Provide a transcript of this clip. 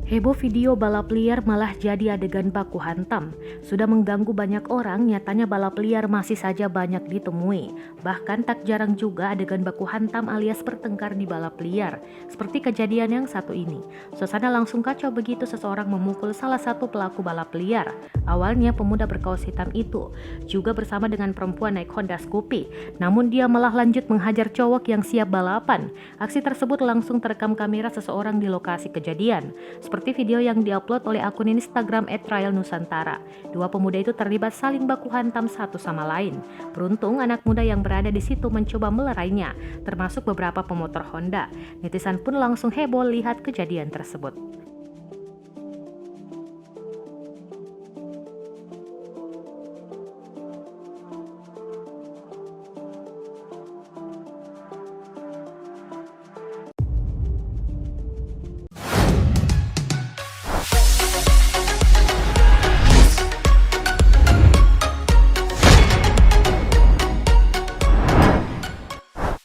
Heboh video balap liar malah jadi adegan baku hantam. Sudah mengganggu banyak orang, nyatanya balap liar masih saja banyak ditemui. Bahkan tak jarang juga adegan baku hantam alias bertengkar di balap liar. Seperti kejadian yang satu ini. Suasana langsung kacau begitu seseorang memukul salah satu pelaku balap liar. Awalnya pemuda berkaos hitam itu juga bersama dengan perempuan naik Honda Scoopy. Namun dia malah lanjut menghajar cowok yang siap balapan. Aksi tersebut langsung terekam kamera seseorang di lokasi kejadian. Seperti video yang diupload oleh akun Instagram @trialnusantara. Dua pemuda itu terlibat saling baku hantam satu sama lain. Beruntung anak muda yang berada di situ mencoba melerainya, termasuk beberapa pemotor Honda. Netizen pun langsung heboh lihat kejadian tersebut.